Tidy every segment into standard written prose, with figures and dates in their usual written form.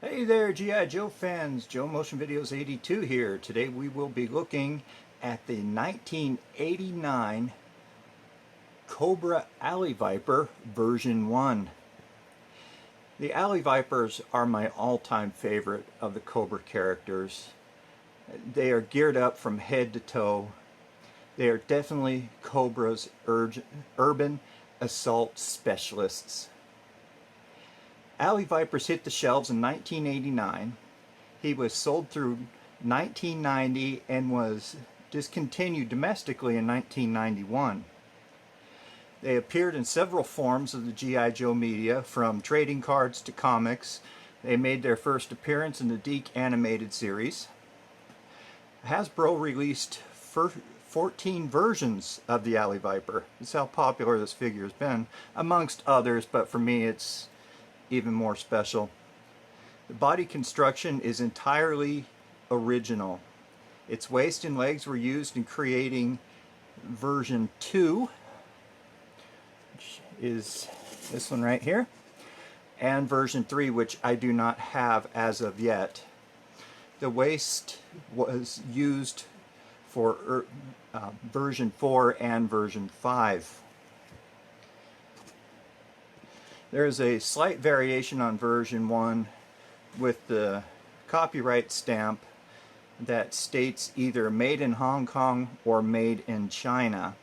Hey there, G.I. Joe fans. Joe Motion Videos 82 here. Today we will be looking at the 1989 Cobra Alley Viper version 1. The Alley Vipers are my all-time favorite of the Cobra characters. They are geared up from head to toe. They are definitely Cobra's urban assault specialists. Alley Vipers hit the shelves in 1989. He was sold through 1990 and was discontinued domestically in 1991. They appeared in several forms of the G.I. Joe media, from trading cards to comics. They made their first appearance in the Deke animated series. Hasbro released 14 versions of the Alley Viper. That's how popular this figure has been, amongst others, but for me it's even more special. The body construction is entirely original. Its waist and legs were used in creating version 2, which is this one right here, and version 3, which I do not have as of yet. The waist was used for version 4 and version 5. There is a slight variation on version 1 with the copyright stamp that states either made in Hong Kong or made in China.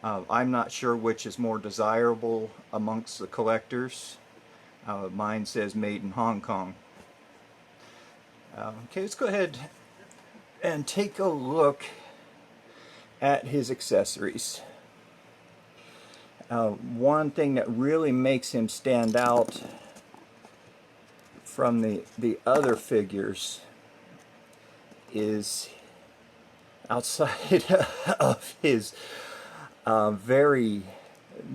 I'm not sure which is more desirable amongst the collectors. Mine says made in Hong Kong. Okay, let's go ahead and take a look at his accessories. One thing that really makes him stand out from the other figures is outside of his very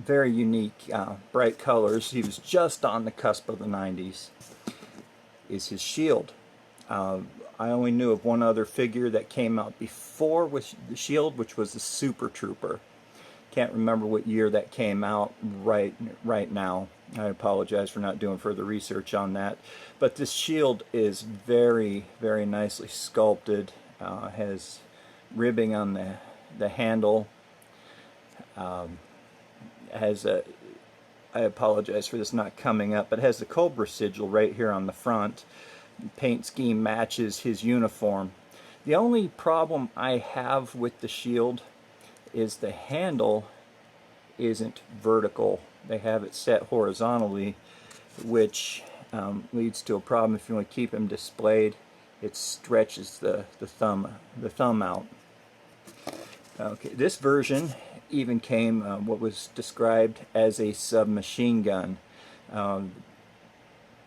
unique bright colors. He was just on the cusp of the 90s, is his shield. I only knew of one other figure that came out before with the shield, which was the Super Trooper. Can't remember what year that came out right now. I apologize for not doing further research on that. But this shield is very nicely sculpted. Has ribbing on the handle. Has a, I apologize for this not coming up, but it has the Cobra sigil right here on the front. The paint scheme matches his uniform. The only problem I have with the shield is the handle isn't vertical. They have it set horizontally, which leads to a problem if you want to keep him displayed. It stretches the thumb out. Okay, this version even came what was described as a submachine gun.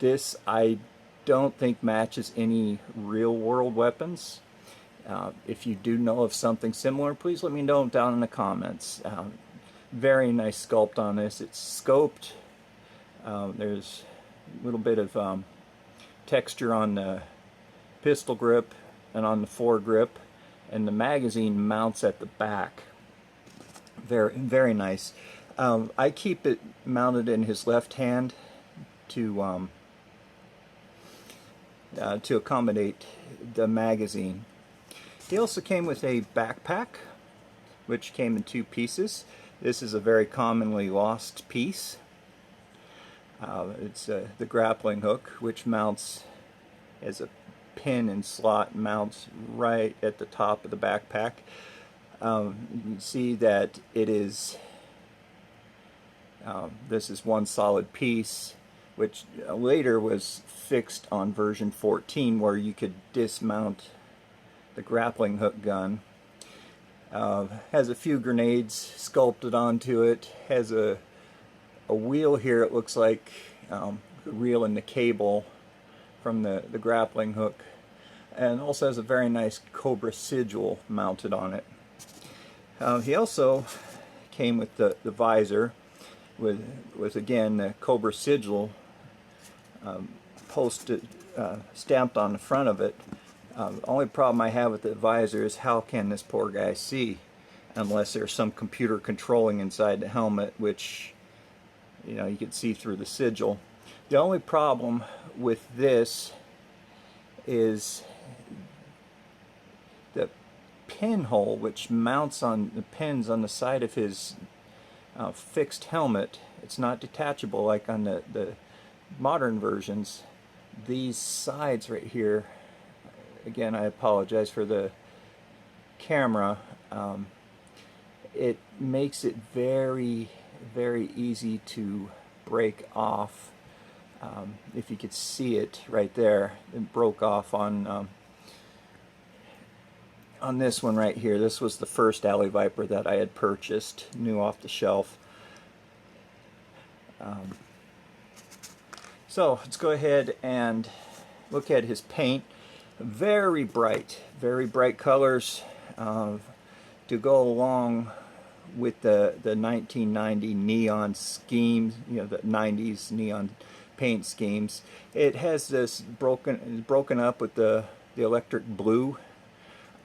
This I don't think matches any real-world weapons. If you do know of something similar, please let me know down in the comments. Very nice sculpt on this. It's scoped. There's a little bit of texture on the pistol grip and on the foregrip, and the magazine mounts at the back. Very nice. I keep it mounted in his left hand to accommodate the magazine. He also came with a backpack, which came in 2 pieces. This is a very commonly lost piece. It's the grappling hook, which mounts as a pin and slot, mounts right at the top of the backpack. You can see that it is, this is one solid piece, which later was fixed on version 14, where you could dismount the grappling hook gun. Has a few grenades sculpted onto it. Has a wheel here. It looks like the reel in the cable from the grappling hook, and also has a very nice Cobra sigil mounted on it. He also came with the visor with again the Cobra sigil posted, stamped on the front of it. The only problem I have with the visor is how can this poor guy see unless there's some computer controlling inside the helmet, which you can see through the sigil. The only problem with this is the pinhole, which mounts on the pins on the side of his fixed helmet. It's not detachable like on the modern versions. These sides right here, again, I apologize for the camera, it makes it very, very easy to break off. If you could see it right there, it broke off on this one right here. This was the first Alley Viper that I had purchased, new off the shelf. So let's go ahead and look at his paint. Very bright colors to go along with the 1990 neon scheme, you know, the 90s neon paint schemes. It has this broken up with the electric blue.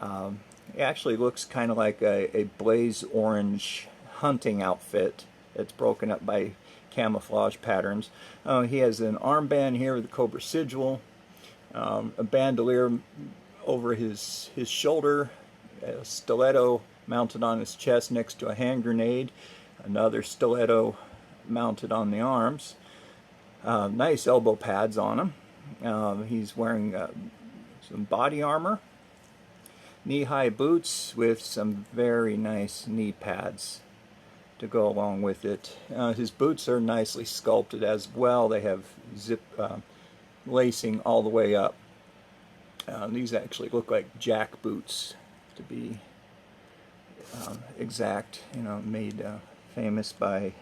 It actually looks kind of like a blaze orange hunting outfit. It's broken up by camouflage patterns. He has an armband here with the Cobra sigil, a bandolier over his shoulder, a stiletto mounted on his chest next to a hand grenade, another stiletto mounted on the arms. Nice elbow pads on him. He's wearing some body armor, knee-high boots with some very nice knee pads to go along with it. His boots are nicely sculpted as well. They have zip lacing all the way up. These actually look like jack boots, to be exact. You know, made famous by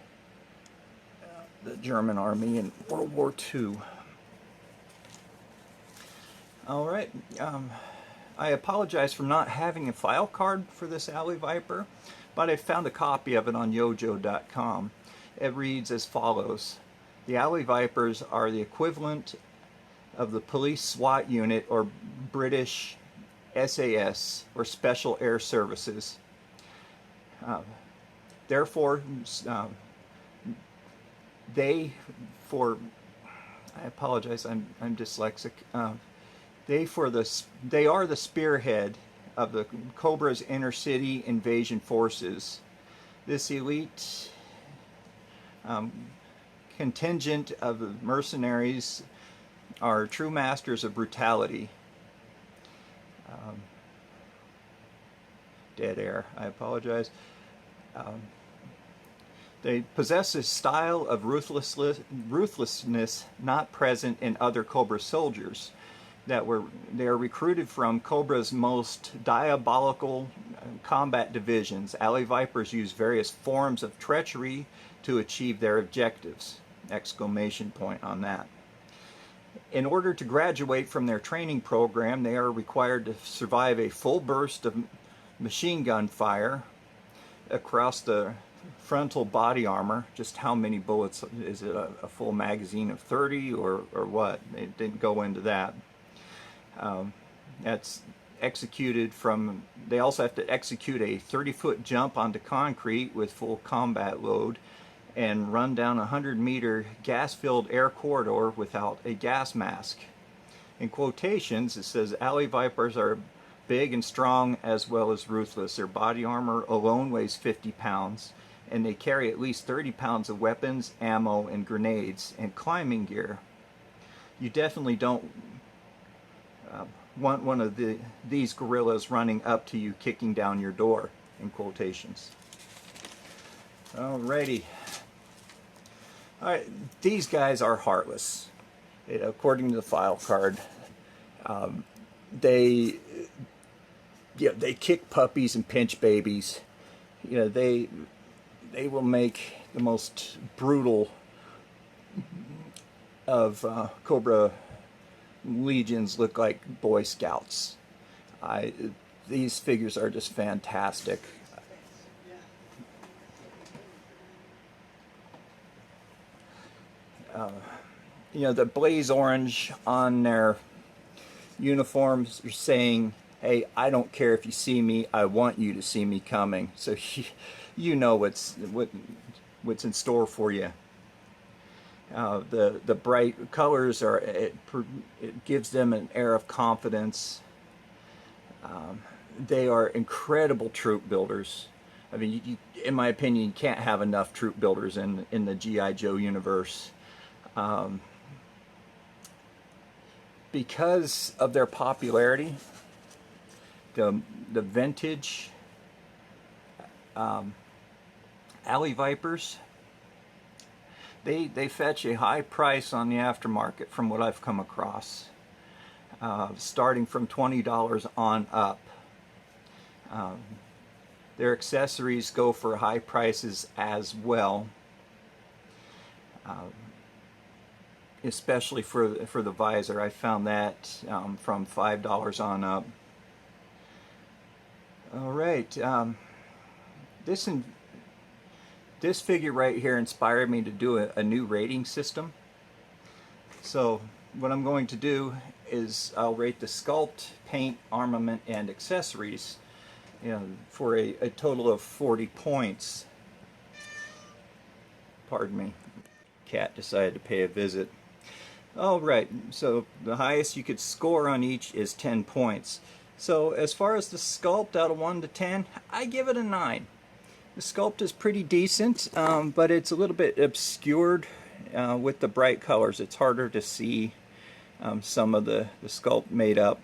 the German army in World War II. All right. I apologize for not having a file card for this Alley Viper, but I found a copy of it on yojo.com. It reads as follows: the Alley Vipers are the equivalent of the police SWAT unit or British SAS or Special Air Services. Therefore, I apologize, I'm dyslexic. They are the spearhead of the Cobra's inner city invasion forces. This elite contingent of the mercenaries are true masters of brutality. Dead air, I apologize. They possess a style of ruthlessness not present in other Cobra soldiers. They are recruited from Cobra's most diabolical combat divisions. Alley Vipers use various forms of treachery to achieve their objectives! Exclamation point on that. In order to graduate from their training program, they are required to survive a full burst of machine gun fire across the frontal body armor. Just how many bullets? Is it a full magazine of 30 or what? It didn't go into that. That's executed from, they also have to execute a 30-foot jump onto concrete with full combat load and run down a 100-meter gas-filled air corridor without a gas mask. In quotations, it says, Alley Vipers are big and strong as well as ruthless. Their body armor alone weighs 50 pounds, and they carry at least 30 pounds of weapons, ammo, and grenades, and climbing gear. You definitely don't want one of these guerrillas running up to you, kicking down your door, in quotations. Alrighty. Alright, these guys are heartless. According to the file card, they kick puppies and pinch babies. You know, they will make the most brutal of Cobra legions look like Boy Scouts. These figures are just fantastic. You know, the blaze orange on their uniforms are saying, hey, I don't care if you see me, I want you to see me coming. So you know what's in store for you. The bright colors it gives them an air of confidence. They are incredible troop builders. I mean, in my opinion, you can't have enough troop builders in the G.I. Joe universe. Because of their popularity, the vintage Alley Vipers, they fetch a high price on the aftermarket from what I've come across, starting from $20 on up. Their accessories go for high prices as well, especially for the visor. I found that from $5 on up. All right, this figure right here inspired me to do a new rating system. So what I'm going to do is I'll rate the sculpt, paint, armament, and accessories, for a total of 40 points. Pardon me. Cat decided to pay a visit. All right, so the highest you could score on each is 10 points. So as far as the sculpt, out of 1 to 10, I give it a 9. The sculpt is pretty decent, but it's a little bit obscured with the bright colors. It's harder to see some of the sculpt made up.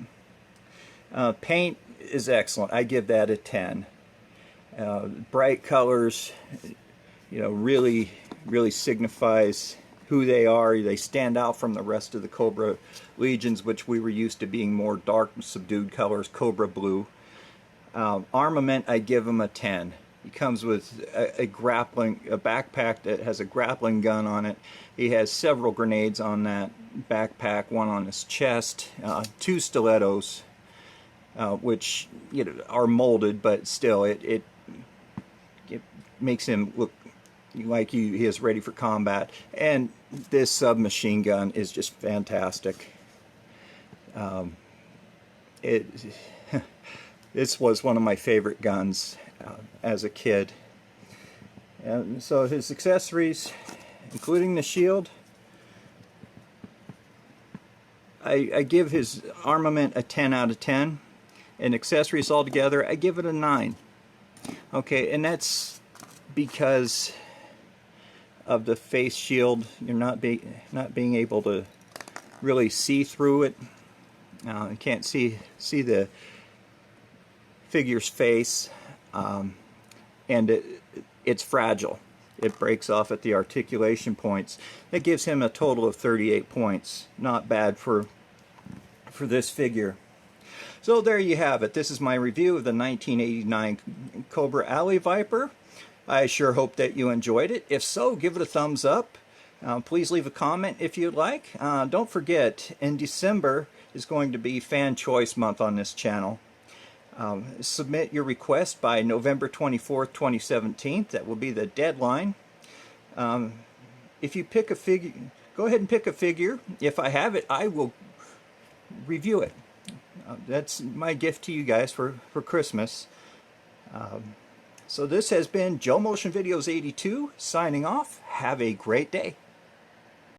Paint is excellent. I give that a 10. Bright colors, really signifies who they are. They stand out from the rest of the Cobra legions, which we were used to being more dark, subdued colors, Cobra blue. Armament, I give him a 10. He comes with a backpack that has a grappling gun on it. He has several grenades on that backpack, one on his chest, 2 stilettos, which are molded, but still it makes him look like he is ready for combat. And this submachine gun is just fantastic. This was one of my favorite guns as a kid. And so his accessories, including the shield, I give his armament a 10 out of 10, and accessories altogether I give it a 9. Okay, and that's because of the face shield. You're not being able to really see through it. You can't see the figure's face, and it's fragile. It breaks off at the articulation points. That gives him a total of 38 points. Not bad for this figure. So there you have it. This is my review of the 1989 Cobra Alley Viper. I sure hope that you enjoyed it. If so, give it a thumbs up. Please leave a comment if you'd like. Don't forget, in December is going to be Fan Choice Month on this channel. Submit your request by November 24th, 2017. That will be the deadline. If you pick a figure, go ahead and pick a figure. If I have it, I will review it. That's my gift to you guys for Christmas. So this has been Joe Motion Videos 82 signing off. Have a great day.